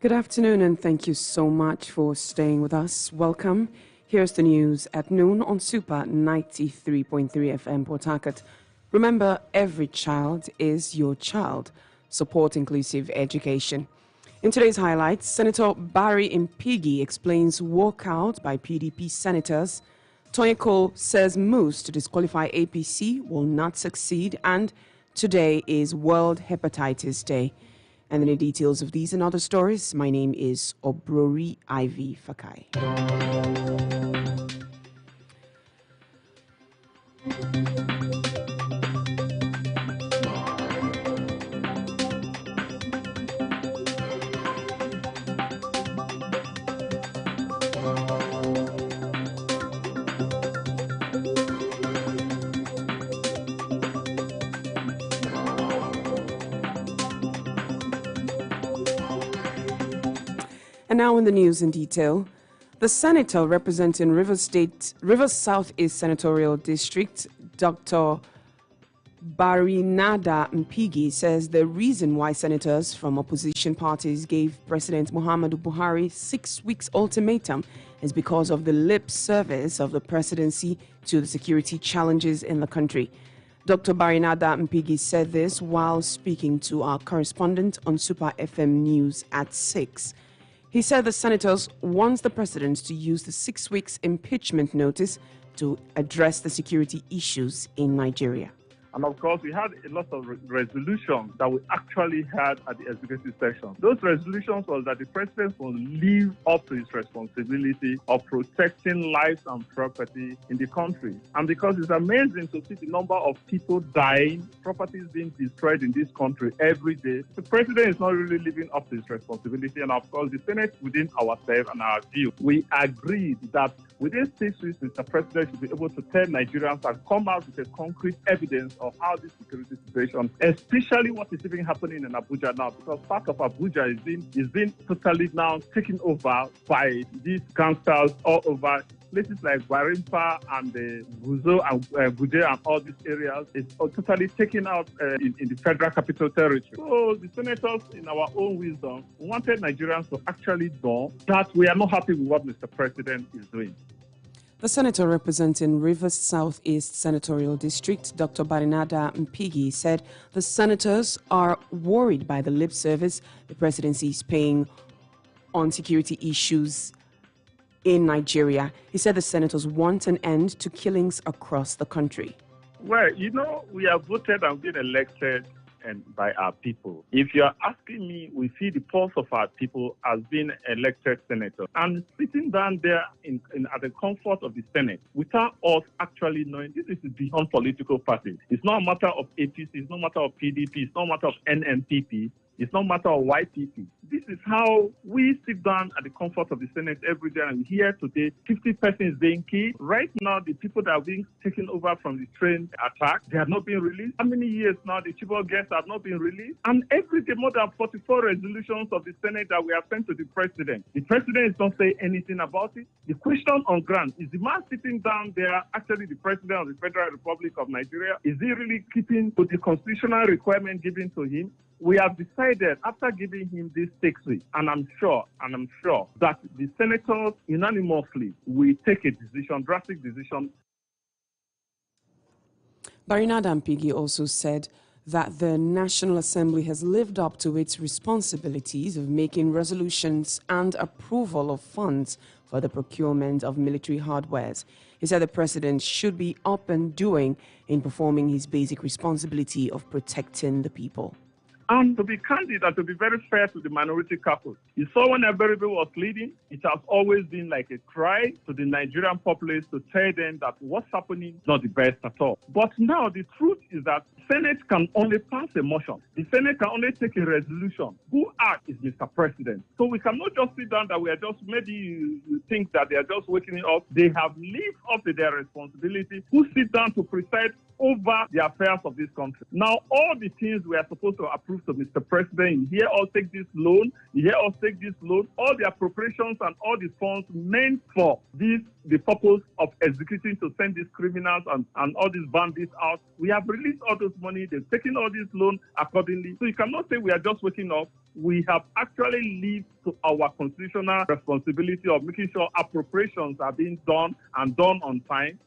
Good afternoon, and thank you so much for staying with us. Welcome. Here's the news at noon on Super 93.3 FM Port Harcourt. Remember, every child is your child. Support inclusive education. In today's highlights, Senator Barry Mpigi explains walkout by PDP senators. Toye Cole says moves to disqualify APC will not succeed, and today is World Hepatitis Day. And in the details of these and other stories, my name is Obrori Ivy Fakai. And now in the news in detail, the senator representing Rivers South East Senatorial District, Dr. Barinada Mpigi, says the reason why senators from opposition parties gave President Muhammadu Buhari 6 weeks ultimatum is because of the lip service of the presidency to the security challenges in the country. Dr. Barinada Mpigi said this while speaking to our correspondent on Super FM News at 6. He said the senators want the president to use the 6 weeks impeachment notice to address the security issues in Nigeria. And of course, we had a lot of resolutions that we actually had at the executive session. Those resolutions was that the president will live up to his responsibility of protecting lives and property in the country. And because it's amazing to see the number of people dying, properties being destroyed in this country every day, the president is not really living up to his responsibility. And of course, the Senate, within ourselves and our view, we agreed that within 6 weeks, Mr. President should be able to tell Nigerians and come out with a concrete evidence of how this security situation, especially what is even happening in Abuja now, because part of Abuja is being totally now taken over by these gangsters all over. Places like Gwarimpa and Guzo and Guje and all these areas is totally taken out in the Federal Capital Territory. So the senators, in our own wisdom, wanted Nigerians to actually know that we are not happy with what Mr. President is doing. The senator representing Rivers South East Senatorial District, Dr. Barinada Mpigi, said the senators are worried by the lip service the presidency is paying on security issues in Nigeria. He said the senators want an end to killings across the country. Well, we have voted and been elected and by our people. If you're asking me, we see the pulse of our people as being elected senators. And sitting down there at the comfort of the Senate, without us actually knowing, this is beyond political parties. It's not a matter of APC, it's not a matter of PDP, it's not a matter of NNPP, it's not a matter of YPP. This is how we sit down at the comfort of the Senate every day, and here today, 50 persons being killed. Right now, the people that are being taken over from the train attack, they have not been released. How many years now the Chibok guests have not been released? And every day, more than 44 resolutions of the Senate that we have sent to the president. The president is not saying anything about it. The question on ground, is the man sitting down there actually the president of the Federal Republic of Nigeria? Is he really keeping to the constitutional requirement given to him? We have decided, after giving him this 6 weeks, and I'm sure that the senators unanimously will take a decision, drastic decision. Barinada Mpigi also said that the National Assembly has lived up to its responsibilities of making resolutions and approval of funds for the procurement of military hardwares. He said the president should be up and doing in performing his basic responsibility of protecting the people. And to be candid and to be very fair to the minority couples, you saw when everybody was leading, it has always been like a cry to the Nigerian populace to tell them that what's happening is not the best at all. But now the truth is that Senate can only pass a motion. The Senate can only take a resolution. Who acts is Mr. President. So we cannot just sit down that we are just, maybe you think that they are just waking up. They have lived up to their responsibility. Who sit down to preside over the affairs of this country. Now, all the things we are supposed to approve approved to Mr. President. You hear us take this loan. You hear us take this loan. All the appropriations and all the funds meant for this, the purpose of executing to send these criminals and all these bandits out. We have released all those money. They've taken all this loan accordingly. So you cannot say we are just waking up. We have actually lived to our constitutional responsibility of making sure appropriations are being done and done on time.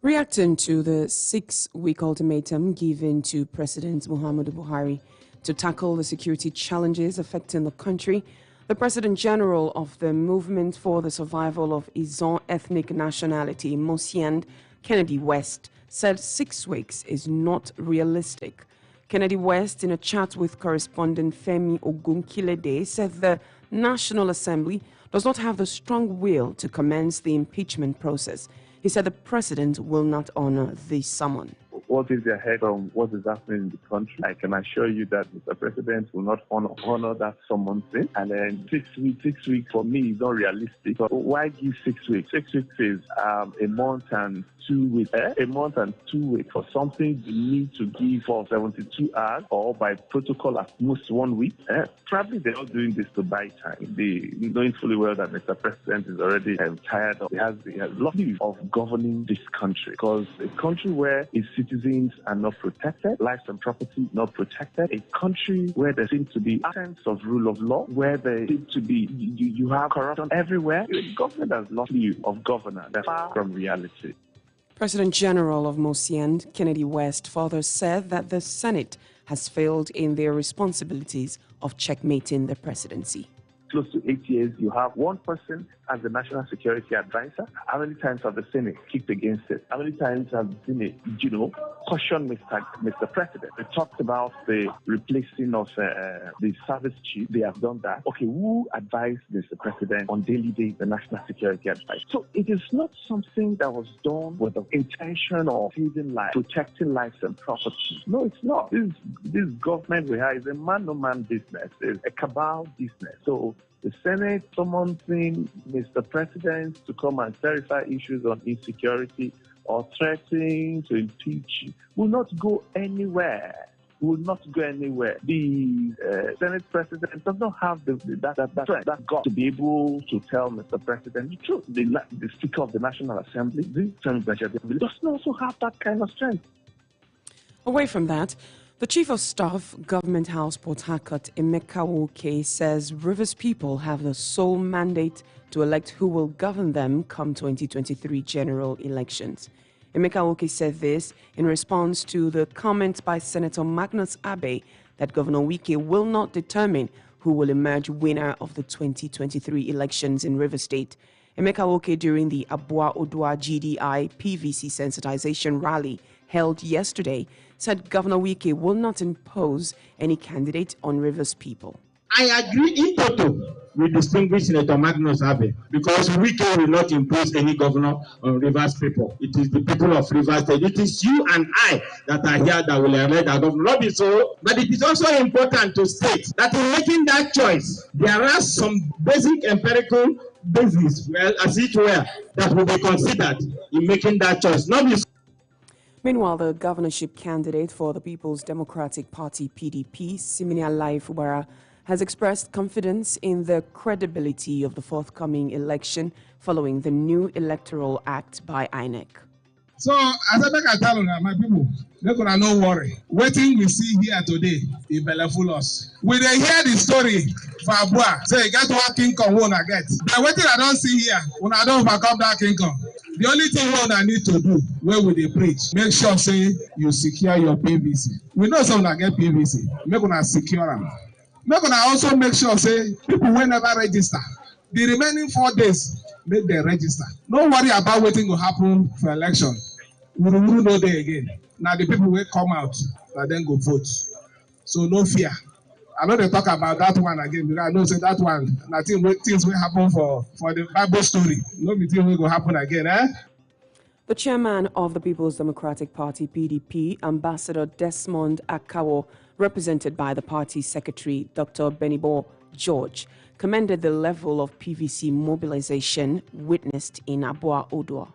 Reacting to the 6-week ultimatum given to President Muhammadu Buhari to tackle the security challenges affecting the country, the President General of the Movement for the Survival of Izon Ethnic Nationality, Mosiend, Kennedy West, said 6 weeks is not realistic. Kennedy West, in a chat with correspondent Femi Ogunkilede, said the National Assembly does not have the strong will to commence the impeachment process. He said the president will not honor the summon. What is ahead of what is happening in the country? I can assure you that Mr. President will not honor that summons thing. And then 6 weeks for me is not realistic. So why give 6 weeks? 6 weeks is a month and 2 weeks. A month and 2 weeks for something you need to give for 72 hours or by protocol at most 1 week. Probably they're not doing this to buy time. Knowing fully well that Mr. President is already tired of, he has lots of governing this country, because a country where its citizens are not protected, lives and property not protected, a country where there seems to be absence of rule of law, where there seems to be, you have corruption everywhere. The government has lost view of governance. That's far from reality. President General of Mosiend, Kennedy West, further said that the Senate has failed in their responsibilities of checkmating the presidency. Close to 8 years, you have one person as the National Security Advisor. How many times have the Senate kicked against it? How many times have the Senate, cautioned Mr. President? They talked about the replacing of the service chief. They have done that. Okay, who advised Mr. President on daily basis, the National Security Advisor? So it is not something that was done with the intention of saving lives, protecting lives and property. No, it's not. This government we have is a man-to-man business. It's a cabal business. So the Senate summoning Mr. President to come and clarify issues on insecurity or threatening to impeach will not go anywhere. Will not go anywhere. The Senate President does not have that got to be able to tell Mr. President the truth. The Speaker of the National Assembly, does not also have that kind of strength. Away from that, the Chief of Staff, Government House, Port Harcourt, Emeka Woke, says Rivers people have the sole mandate to elect who will govern them come 2023 general elections. Emeka Woke said this in response to the comment by Senator Magnus Abe that Governor Wike will not determine who will emerge winner of the 2023 elections in Rivers State. Emeka Woke, during the Abua Odua GDI PVC sensitization rally held yesterday, said Governor Wike will not impose any candidate on Rivers people. I agree in total with distinguished Senator Magnus Abe, because Wike will not impose any governor on Rivers people. It is the people of Rivers State. It is you and I that are here that will elect our governor. Not be so, but it is also important to state that in making that choice, there are some basic empirical basis, well, as it were, that will be considered in making that choice. Not be so. Meanwhile, the governorship candidate for the People's Democratic Party, PDP, Siminalayi Fubara, has expressed confidence in the credibility of the forthcoming election following the new Electoral Act by INEC. So, as I tell my people, they gonna no worry. Waiting we see here today, it belleful us. We they hear the story for Abua. Say, get what King Kong won't get. But waiting I don't see here, when I don't overcome that King Kong. The only thing one I need to do, where will they preach? Make sure, say, you secure your PVC. We know some that get PVC. Make gonna secure them. Make gonna also make sure, say, people will never register. The remaining 4 days, make them register. Don't worry about waiting to happen for election. We will know there again. Now the people will come out and then go vote. So no fear. I know they talk about that one again, because I know say that one, nothing things will happen for the Bible story. No thing will go happen again, eh? The chairman of the People's Democratic Party, PDP, Ambassador Desmond Akawo, represented by the party's secretary, Dr. Benibo George, commended the level of PVC mobilization witnessed in Abua Odua.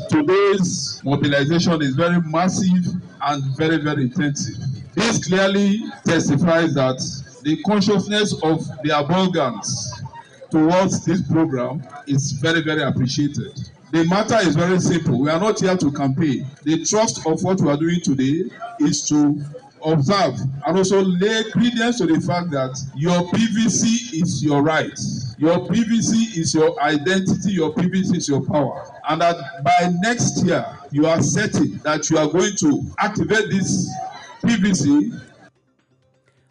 Today's mobilization is very massive and very, very intensive. This This clearly testifies that the consciousness of the Abolgans towards this program is very, very appreciated. The matter is very simple. We are not here to campaign. The thrust of what we are doing today is to observe and also lay credence to the fact that your PVC is your right. Your PVC is your identity. Your PVC is your power. And that by next year, you are certain that you are going to activate this PVC.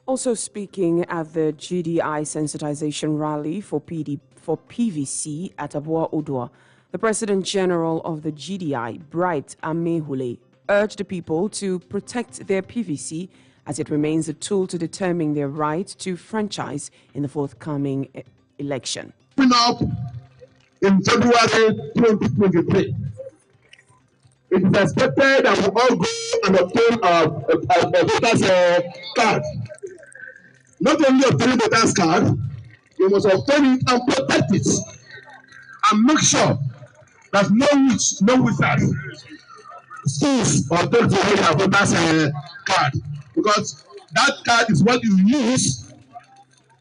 Also speaking at the GDI sensitization rally for PVC at Abua Odua, the President General of the GDI, Bright Amehule, urged the people to protect their PVC as it remains a tool to determine their right to franchise in the forthcoming election. Up in February 2023, it is expected that we all go and obtain a voter's card. Not only obtain the voter's card, you must obtain it and protect it, and make sure that no wizards schools or don't have a voter's card, because that card is what you use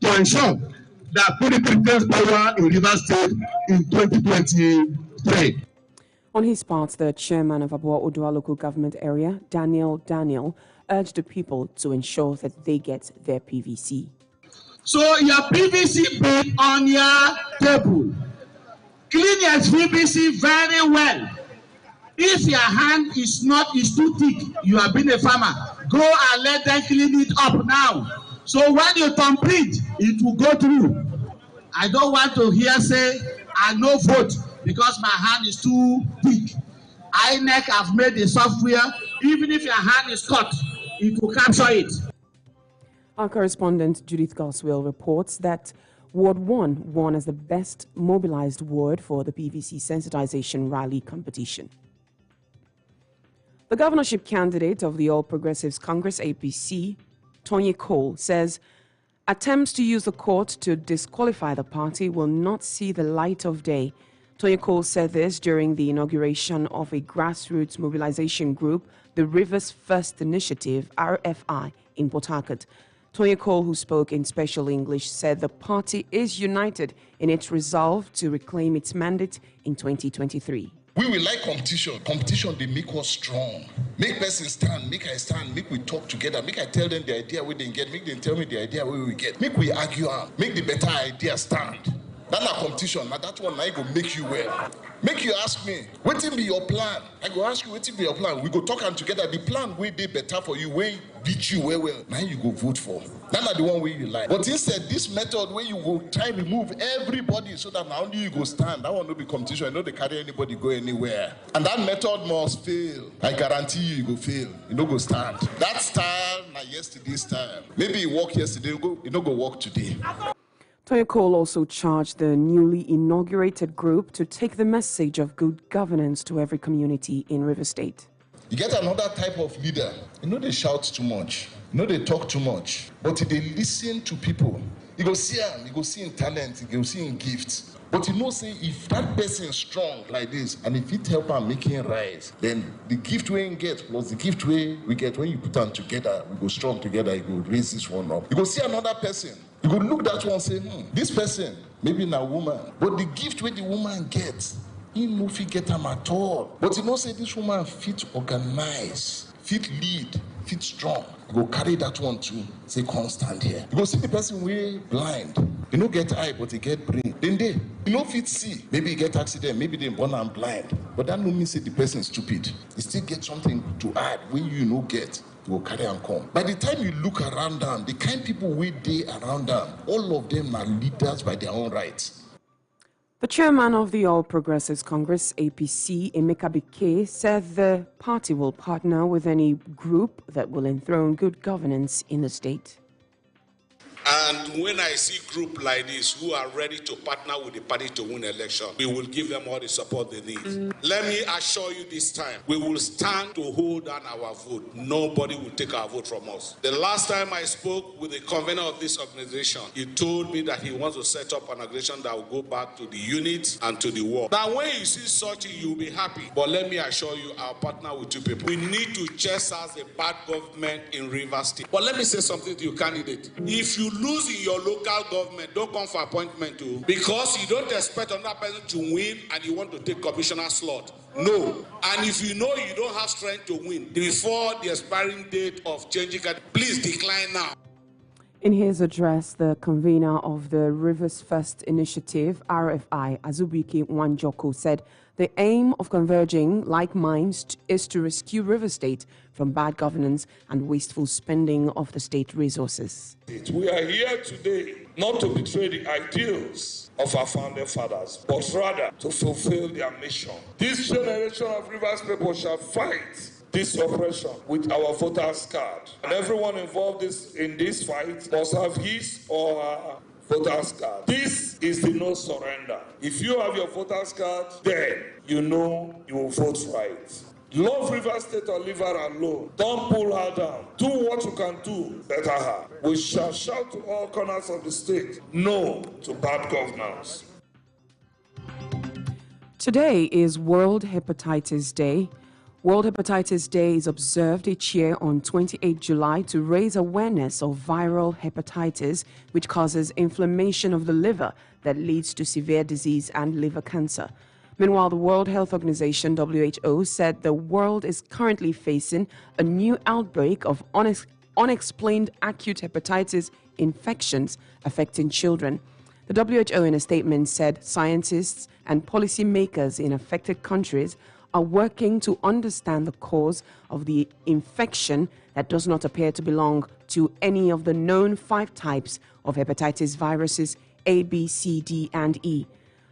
to ensure that PDP retains power in Rivers State in 2023. On his part, the chairman of Abua Odua local government area, Daniel, urged the people to ensure that they get their PVC. So your PVC bin on your table. Clean your PVC very well. If your hand is too thick, you have been a farmer, go and let them clean it up now. So when you complete, it will go through. I don't want to hear say, I no vote because my hand is too thick. INEC have made the software, even if your hand is cut, it will capture it. Our correspondent Judith Goswell reports that Ward 1 won as the best mobilized ward for the PVC sensitization rally competition. The governorship candidate of the All Progressives Congress, APC, Tony Cole, says attempts to use the court to disqualify the party will not see the light of day. Tony Cole said this during the inauguration of a grassroots mobilization group, the Rivers First Initiative, RFI, in Port Harcourt. Tony Cole, who spoke in special English, said the party is united in its resolve to reclaim its mandate in 2023. We will like competition. Competition, they make us strong. Make person stand, make I stand, make we talk together, make I tell them the idea we didn't get, make them tell me the idea we get. Make we argue on, make the better idea stand. That's not competition. Now that one I go make you well. Make you ask me, what will be your plan? I go ask you, what will be your plan? We go talk and together. The plan will be better for you, way beat you well. Now you go vote for. That's not the one way you like. But instead, this method where you go try to remove everybody so that now only you go stand. That one will be competition. I know they carry anybody go anywhere. And that method must fail. I guarantee you go fail. You don't go stand. That style, not yesterday's style. Maybe you walk yesterday, you don't go walk today. Tony Cole also charged the newly inaugurated group to take the message of good governance to every community in River State. You get another type of leader. You know they shout too much. You know they talk too much. But they listen to people. You go see him, you go see in talent, you go see in gifts. But you know, say, if that person is strong like this, and if it help him make him rise, then the gift we get plus the gift we get, when you put them together, we go strong together, you go raise this one up. You go see another person. You go look that one and say, this person, maybe not a woman, but the gift where the woman gets, he no fit get them at all. But you know, say this woman fit organize, fit lead, fit strong. You go carry that one too, say, come stand here. You go see the person way blind. You no get eye, but he get brain. Then they, you no fit see. Maybe he get accident, maybe they born and blind. But that no mean say the person is stupid. He still get something to add when you no get. Will carry and come. By the time you look around them, the kind people we dey around them, all of them are leaders by their own rights. The chairman of the All Progressives Congress, APC, Emeka Bike, said the party will partner with any group that will enthrone good governance in the state. And when I see group like this who are ready to partner with the party to win election, we will give them all the support they need. Let me assure you this time, we will stand to hold down our vote. Nobody will take our vote from us. The last time I spoke with the convener of this organization, he told me that he wants to set up an organization that will go back to the unit and to the war. Now, when you see such, you'll be happy. But let me assure you, I'll partner with two people. We need to chase out the bad government in Rivers State. But let me say something to you, candidate. If you lose in your local government, don't come for appointment too, because you don't expect another person to win and you want to take commissioner slot. No. And if you know you don't have strength to win before the expiring date of changing card, please decline now. In his address, the convener of the Rivers First Initiative, RFI, Azubike Wanjoko, said the aim of converging like minds is to rescue River State from bad governance and wasteful spending of the state resources. We are here today not to betray the ideals of our founding fathers, but rather to fulfill their mission. This generation of Rivers people shall fight this oppression with our voters' card. And everyone involved in this fight must have his or her voters' card. This is the no surrender. If you have your voters' card, then you know you will vote right. Love Rivers State or leave her alone. Don't pull her down. Do what you can do, better her. We shall shout to all corners of the state, no to bad governance. Today is World Hepatitis Day. World Hepatitis Day is observed each year on 28 July to raise awareness of viral hepatitis, which causes inflammation of the liver that leads to severe disease and liver cancer. Meanwhile, the World Health Organization, WHO, said the world is currently facing a new outbreak of unexplained acute hepatitis infections affecting children. The WHO, in a statement, said scientists and policymakers in affected countries are working to understand the cause of the infection that does not appear to belong to any of the known 5 types of hepatitis viruses A, B, C, D, and E.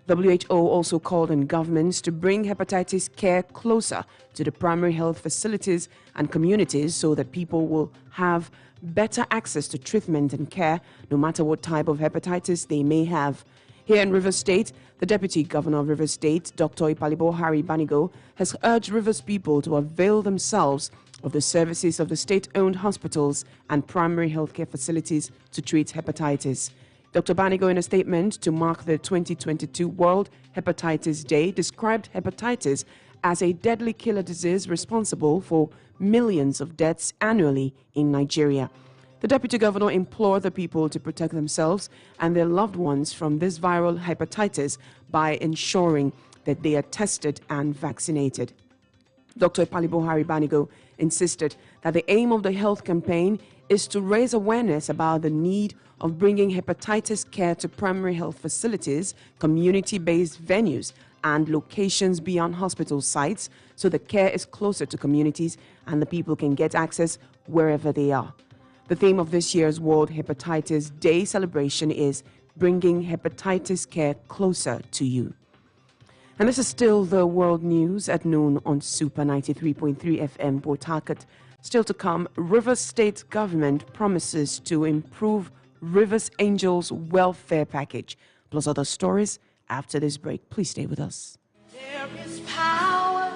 WHO also called on governments to bring hepatitis care closer to the primary health facilities and communities so that people will have better access to treatment and care no matter what type of hepatitis they may have. Here in Rivers State, the Deputy Governor of Rivers State, Dr. Ipalibo Harry Banigo, has urged Rivers people to avail themselves of the services of the state-owned hospitals and primary healthcare facilities to treat hepatitis. Dr. Banigo, in a statement to mark the 2022 World Hepatitis Day, described hepatitis as a deadly killer disease responsible for millions of deaths annually in Nigeria. The Deputy Governor implored the people to protect themselves and their loved ones from this viral hepatitis by ensuring that they are tested and vaccinated. Dr. Ipalibo Harry Banigo insisted that the aim of the health campaign is to raise awareness about the need of bringing hepatitis care to primary health facilities, community-based venues, and locations beyond hospital sites so the care is closer to communities and the people can get access wherever they are. The theme of this year's World Hepatitis Day celebration is bringing hepatitis care closer to you. And this is still the world news at noon on Super 93.3 FM Port Harcourt. Still to come, Rivers State government promises to improve Rivers Angels welfare package. Plus other stories after this break. Please stay with us. There is power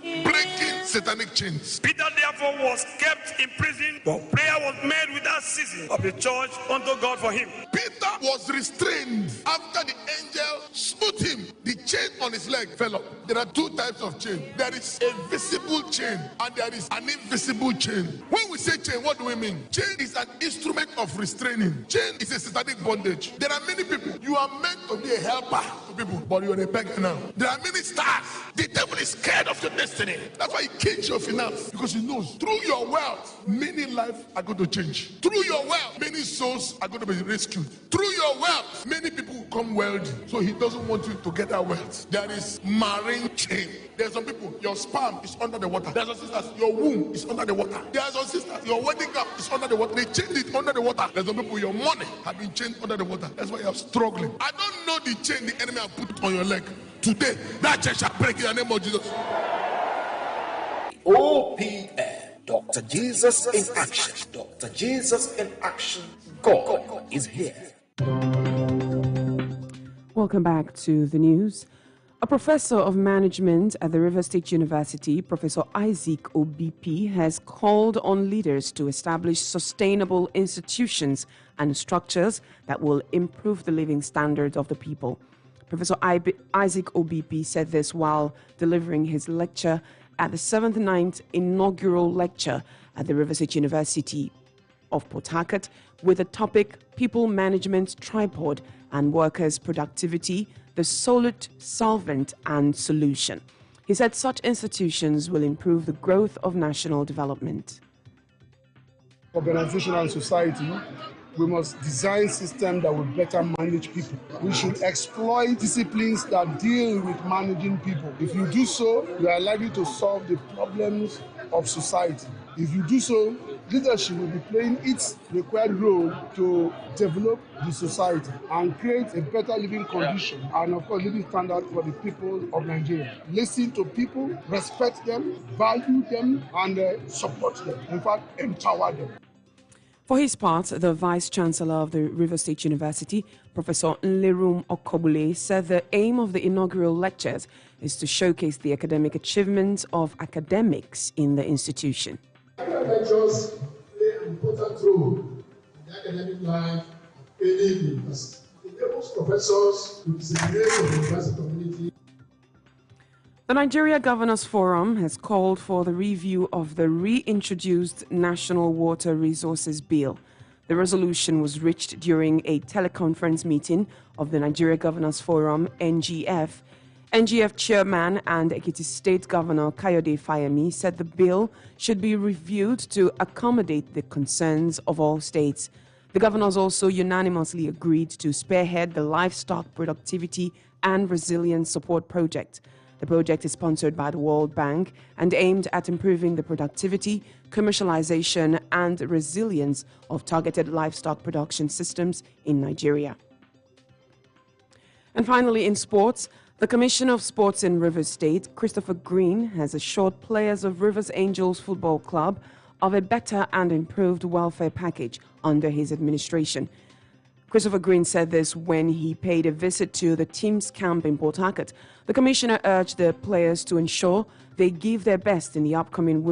in breaking satanic chains. Peter therefore was kept in prison, but prayer was made without ceasing of the church unto God for him. Peter was restrained after the angel smote him. The chain on his leg fell off. There are 2 types of chain. There is a visible chain and there is an invisible chain. When we say chain, what do we mean? Chain is an instrument of restraining. Chain is a satanic bondage. There are many people. You are meant to be a helper to people, but you are a beggar now. There are many stars. The devil is scared of your destiny. That's why he kills your finance, because he knows through your wealth, many lives are going to change. Through your wealth, many souls are going to be rescued. Through your wealth, many people will become wealthy. So he doesn't want you to get that wealth. There is marine chain. There are some people, your sperm is under the water. There are some sisters, your womb is under the water. There are some sisters, your wedding gown is under the water. They chained it under the water. There are some people, your money have been chained under the water. That's why you are struggling. I don't know the chain the enemy have put on your leg. Today, that chain shall break in the name of Jesus. OPN, Dr. Jesus in Action. Dr. Jesus in Action God is here. Welcome back to the news. A professor of management at the Rivers State University, Professor Isaac Obipi, has called on leaders to establish sustainable institutions and structures that will improve the living standards of the people. Professor Isaac Obipi said this while delivering his lecture at the 79th inaugural lecture at the Rivers State University of Port Harcourt with the topic People Management Tripod and Workers' Productivity, the Solid Solvent and Solution. He said such institutions will improve the growth of national development. Organization and society, we must design systems that will better manage people. We should exploit disciplines that deal with managing people. If you do so, you are likely to solve the problems of society. If you do so, leadership will be playing its required role to develop the society and create a better living condition and, of course, living standard for the people of Nigeria. Listen to people, respect them, value them, and support them. In fact, empower them. For his part, the Vice-Chancellor of the Rivers State University, Professor Nlerum Okobule, said the aim of the inaugural lectures is to showcase the academic achievements of academics in the institution. Lectures play an important role in the academic life of any university. It enables professors to disseminate the university community. The Nigeria Governors Forum has called for the review of the reintroduced National Water Resources Bill. The resolution was reached during a teleconference meeting of the Nigeria Governors Forum, NGF. NGF Chairman and Ekiti State Governor Kayode Fayemi said the bill should be reviewed to accommodate the concerns of all states. The governors also unanimously agreed to spearhead the Livestock Productivity and Resilience Support Project. The project is sponsored by the World Bank and aimed at improving the productivity, commercialization, and resilience of targeted livestock production systems in Nigeria. And finally, in sports, the Commissioner of Sports in Rivers State, Christopher Green, has assured players of Rivers Angels Football Club of a better and improved welfare package under his administration. Christopher Green said this when he paid a visit to the team's camp in Port Harcourt. The Commissioner urged the players to ensure they give their best in the upcoming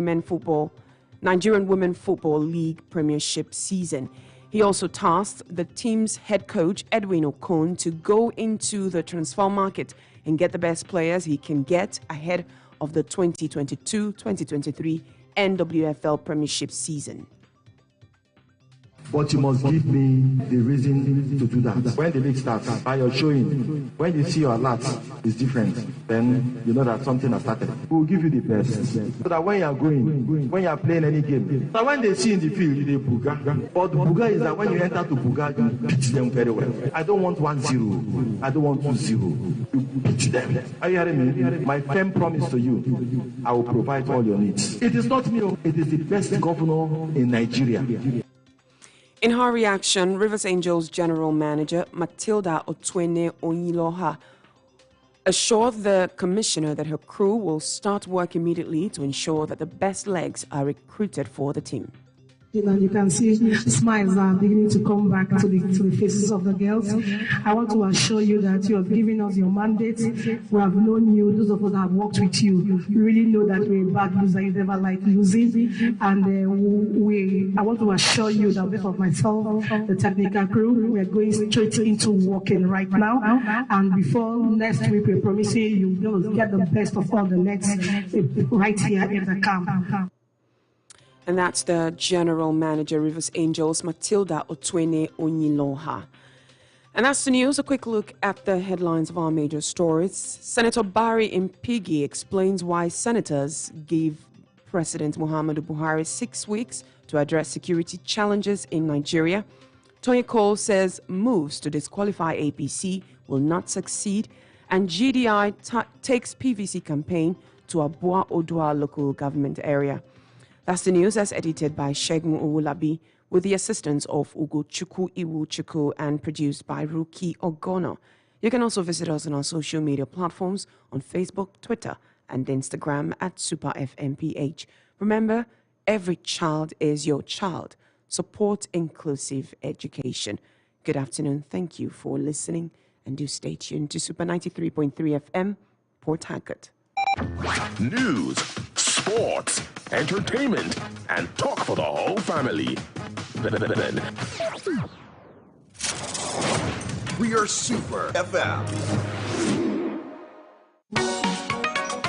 Nigerian Women Football League Premiership season. He also tasked the team's head coach, Edwin Okon, to go into the transfer market and get the best players he can get ahead of the 2022-2023 NWFL Premiership season. But you must give me the reason to do that. When the league starts, by your showing, when you see your alert is different, then you know that something has started. We will give you the best. So that when you are going, when you are playing any game, so when they see in the field, they buga. But the buga is that when you enter to buga, you beat them very well. I don't want 1-0. I don't want 2-0. You beat them. Are you hearing me? My firm promise to you, I will provide all your needs. It is not me. It is the best governor in Nigeria. In her reaction, Rivers Angels General Manager Matilda Otwene Onyiloha assured the commissioner that her crew will start work immediately to ensure that the best legs are recruited for the team. And you can see smiles are beginning to come back to the faces of the girls. I want to assure you that you have given us your mandate. We have known you, those of us that have worked with you. You really know that we're a bad loser. You never like losing. And I want to assure you that both of myself, the technical crew, we are going straight into working right now. And before next week, we're promising you will get the best of all the legs right here in the camp. And that's the General Manager, Rivers Angels, Matilda Otwene Onyiloha. And that's the news. A quick look at the headlines of our major stories. Senator Barry Impigi explains why senators gave President Muhammadu Buhari 6 weeks to address security challenges in Nigeria. Tony Cole says moves to disqualify APC will not succeed. And GDI takes PVC campaign to Abua Odua local government area. That's the news as edited by Shegun Owulabi with the assistance of Ugochukwu Iwuchukwu and produced by Ruki Ogono. You can also visit us on our social media platforms on Facebook, Twitter, and Instagram at SuperFMPH. Remember, every child is your child. support inclusive education. Good afternoon. Thank you for listening, and do stay tuned to Super 93.3 FM, Port Harcourt. News, sports, entertainment, and talk for the whole family. We are Super FM.